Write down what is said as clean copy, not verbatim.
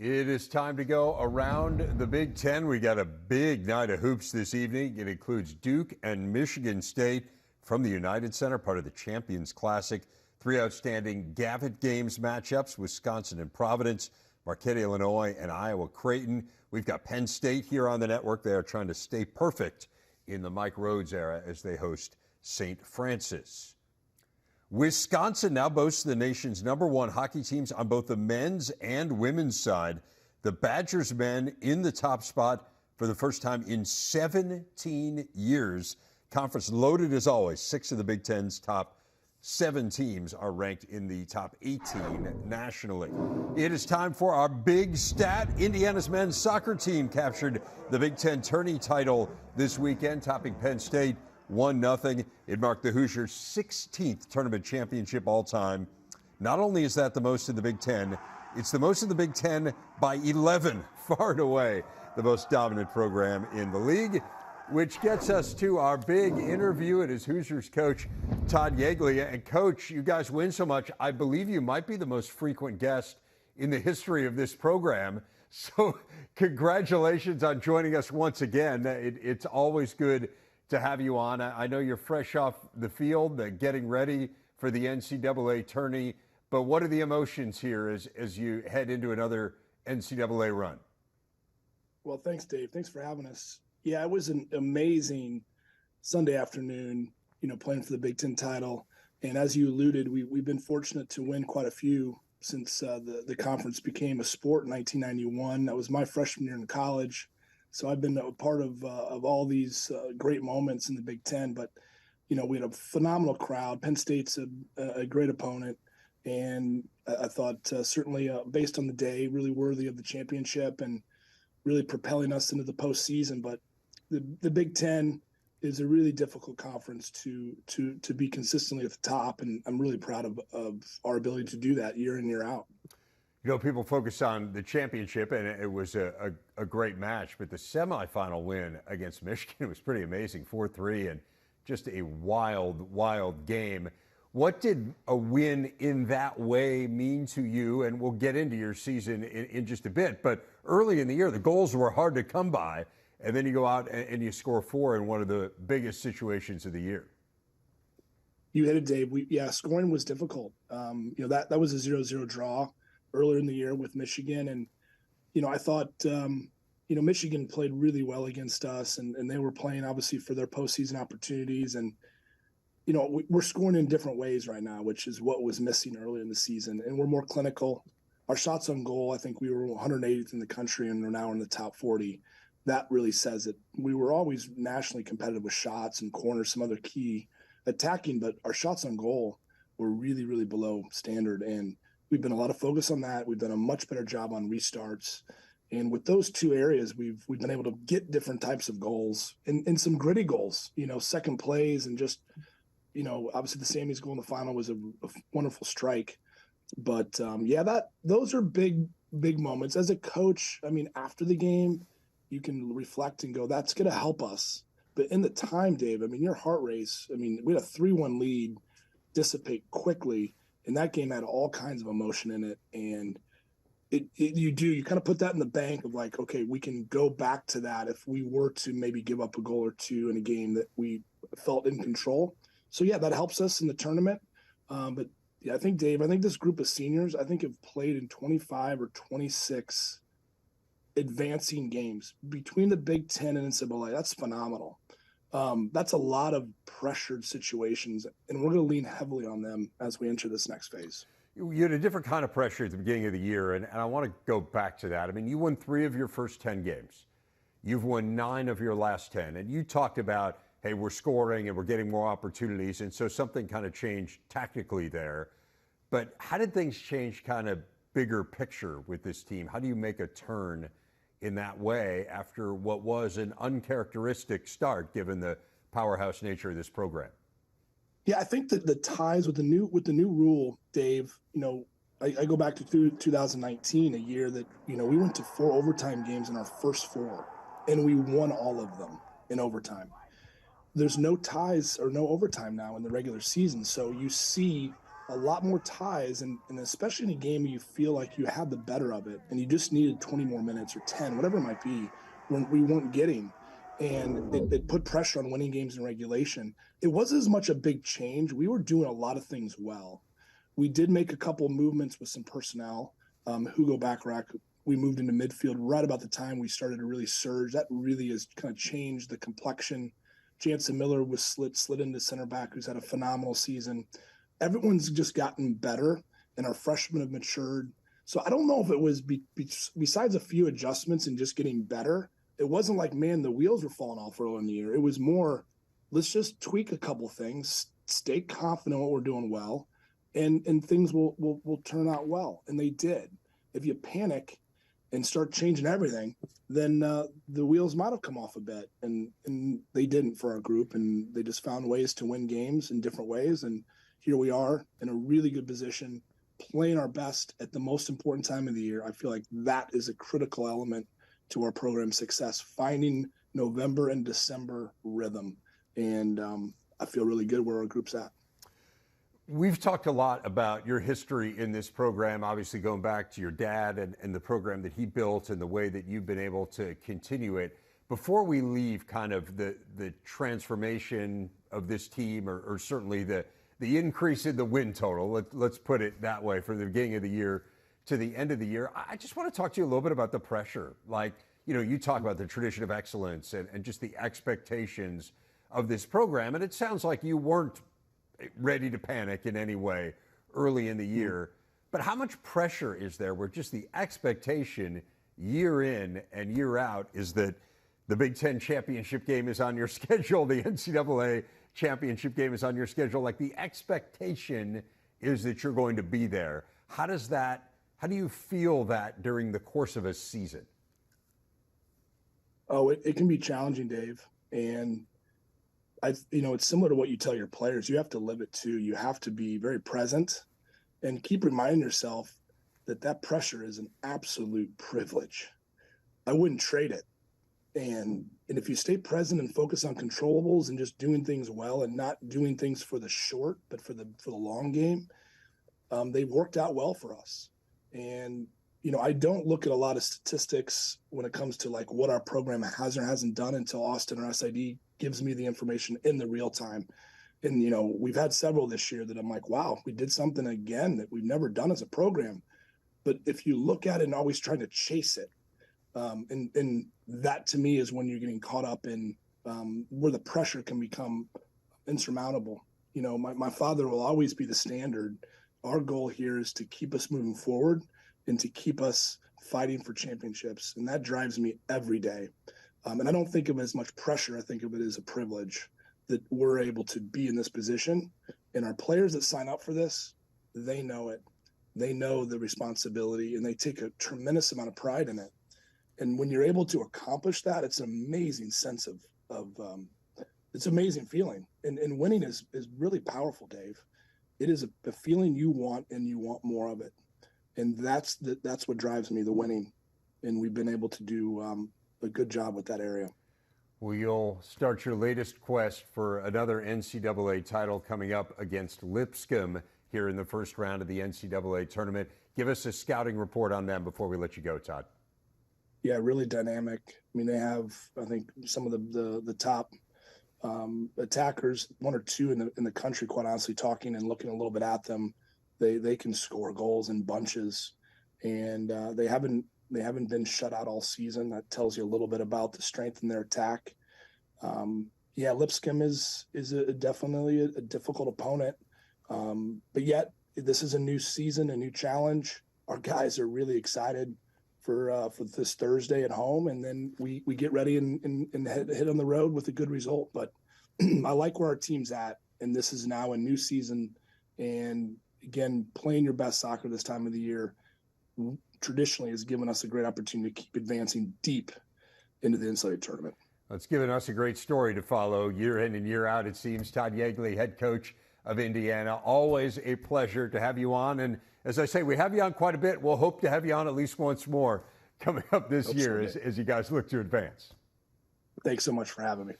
It is time to go around the Big Ten. We got a big night of hoops this evening. It includes Duke and Michigan State from the United Center, part of the Champions Classic. Three outstanding Gavitt Games matchups, Wisconsin and Providence, Marquette, Illinois, and Iowa Creighton. We've got Penn State here on the network. They are trying to stay perfect in the Mike Rhodes era as they host St. Francis. Wisconsin now boasts the nation's #1 hockey teams on both the men's and women's side. The Badgers men in the top spot for the first time in 17 years. Conference loaded as always. 6 of the Big Ten's top 7 teams are ranked in the top 18 nationally. It is time for our big stat. Indiana's men's soccer team captured the Big Ten tourney title this weekend, topping Penn State 1-0. It marked the Hoosiers' 16th tournament championship all time. Not only is that the most in the Big Ten, it's the most in the Big Ten by 11, far and away the most dominant program in the league, which gets us to our big interview. It is Hoosiers coach Todd Yeagley. And coach, you guys win so much, I believe you might be the most frequent guest in the history of this program. So congratulations on joining us once again. It's always good to have you on. I know you're fresh off the field, getting ready for the NCAA tourney, but what are the emotions here as you head into another NCAA run? Well, thanks, Dave. Thanks for having us. Yeah, it was an amazing Sunday afternoon, playing for the Big Ten title. And as you alluded, we've been fortunate to win quite a few since the conference became a sport in 1991. That was my freshman year in college. So I've been a part of all these great moments in the Big Ten. But, we had a phenomenal crowd. Penn State's a great opponent. And I thought certainly based on the day, really worthy of the championship and really propelling us into the postseason. But the Big Ten is a really difficult conference to be consistently at the top. And I'm really proud of our ability to do that year in, year out. People focus on the championship, and it was a great match, but the semifinal win against Michigan was pretty amazing, 4-3, and just a wild, wild game. What did a win in that way mean to you? And we'll get into your season in just a bit, but early in the year, the goals were hard to come by, and then you go out and you score 4 in one of the biggest situations of the year. You hit it, Dave. Scoring was difficult. That was a 0-0 draw earlier in the year with Michigan. And, I thought, Michigan played really well against us and they were playing obviously for their postseason opportunities. And, we're scoring in different ways right now, which is what was missing earlier in the season. And we're more clinical. Our shots on goal, I think we were 180th in the country and we're now in the top 40. That really says it. We were always nationally competitive with shots and corners, some other key attacking, but our shots on goal were really, really below standard. And we've been a lot of focus on that. We've done a much better job on restarts. And with those two areas, we've been able to get different types of goals and some gritty goals, second plays and just, obviously the Sammy's goal in the final was a wonderful strike. But those are big, big moments. As a coach, after the game, you can reflect and go, that's going to help us. But in the time, Dave, your heart race, we had a 3-1 lead dissipate quickly. And that game had all kinds of emotion in it. And you kind of put that in the bank of like, okay, we can go back to that if we were to maybe give up a goal or two in a game that we felt in control. So, that helps us in the tournament. But I think, Dave, this group of seniors, have played in 25 or 26 advancing games between the Big Ten and NCAA. That's phenomenal. That's a lot of pressured situations, and we're going to lean heavily on them as we enter this next phase. You had a different kind of pressure at the beginning of the year, and I want to go back to that. You won 3 of your first 10 games. You've won 9 of your last 10, and you talked about, hey, we're scoring and we're getting more opportunities, and so something kind of changed tactically there. But how did things change kind of bigger picture with this team? How do you make a turn in that way after what was an uncharacteristic start given the powerhouse nature of this program? Yeah, I think that the ties with the new rule, Dave, I go back to 2019, a year that, we went to 4 overtime games in our first 4 and we won all of them in overtime. There's no ties or no overtime now in the regular season. So you see a lot more ties, and especially in a game you feel like you had the better of it and you just needed 20 more minutes or 10, whatever it might be, when we weren't getting. And it put pressure on winning games in regulation. It wasn't as much a big change. We were doing a lot of things well. We did make a couple movements with some personnel. Hugo Bacharach, we moved into midfield right about the time we started to really surge. That really has kind of changed the complexion. Jansen Miller was slid into center back, who's had a phenomenal season. Everyone's just gotten better, and our freshmen have matured. So I don't know if it was besides a few adjustments and just getting better. It wasn't like, man, the wheels were falling off early in the year. It was more, let's just tweak a couple things, stay confident what we're doing well, and things will turn out well. And they did. If you panic and start changing everything, then the wheels might have come off a bit. And they didn't for our group, and they just found ways to win games in different ways. And here we are in a really good position, playing our best at the most important time of the year. I feel like that is a critical element to our program success, finding November and December rhythm. And I feel really good where our group's at. We've talked a lot about your history in this program, obviously going back to your dad and the program that he built and the way that you've been able to continue it. Before we leave kind of the transformation of this team, or certainly the increase in the win total, let's put it that way, from the beginning of the year to the end of the year, I just want to talk to you a little bit about the pressure. Like, you talk about the tradition of excellence and just the expectations of this program. And it sounds like you weren't ready to panic in any way early in the year. But how much pressure is there where just the expectation year in and year out is that the Big Ten championship game is on your schedule, the NCAA championship game is on your schedule? Like, the expectation is that you're going to be there. How do you feel that during the course of a season? Oh, it can be challenging, Dave. And it's similar to what you tell your players. You have to live it too. You have to be very present and keep reminding yourself that pressure is an absolute privilege. I wouldn't trade it. And if you stay present and focus on controllables and just doing things well and not doing things for the short, but for the long game, they've worked out well for us. And, I don't look at a lot of statistics when it comes to like what our program has or hasn't done until Austin or SID gives me the information in the real time. And, we've had several this year that I'm like, wow, we did something again that we've never done as a program. But if you look at it and always trying to chase it, and that to me is when you're getting caught up in where the pressure can become insurmountable. My father will always be the standard. Our goal here is to keep us moving forward and to keep us fighting for championships. And that drives me every day. And I don't think of it as much pressure. I think of it as a privilege that we're able to be in this position. And our players that sign up for this, they know it. They know the responsibility, and they take a tremendous amount of pride in it. And when you're able to accomplish that, it's an amazing sense of it's an amazing feeling. And winning is really powerful, Dave. It is a feeling you want, and you want more of it. And that's what drives me, the winning. And we've been able to do a good job with that area. Well, you'll start your latest quest for another NCAA title coming up against Lipscomb here in the first round of the NCAA tournament. Give us a scouting report on them before we let you go, Todd. Yeah, really dynamic. I mean, they have, I think, some of the top attackers, one or two in the country, quite honestly, talking and looking a little bit at them. They can score goals in bunches, and they haven't been shut out all season. That tells you a little bit about the strength in their attack. Lipscomb is definitely a difficult opponent, but yet this is a new season, a new challenge. Our guys are really excited for this Thursday at home, and then we get ready and hit on the road with a good result. But I like where our team's at, and this is now a new season. And again, playing your best soccer this time of the year traditionally has given us a great opportunity to keep advancing deep into the NCAA tournament. It's given us a great story to follow year in and year out, it seems. Todd Yeagley, head coach of Indiana. Always a pleasure to have you on. And as I say, we have you on quite a bit. We'll hope to have you on at least once more coming up this year as you guys look to advance. Thanks so much for having me.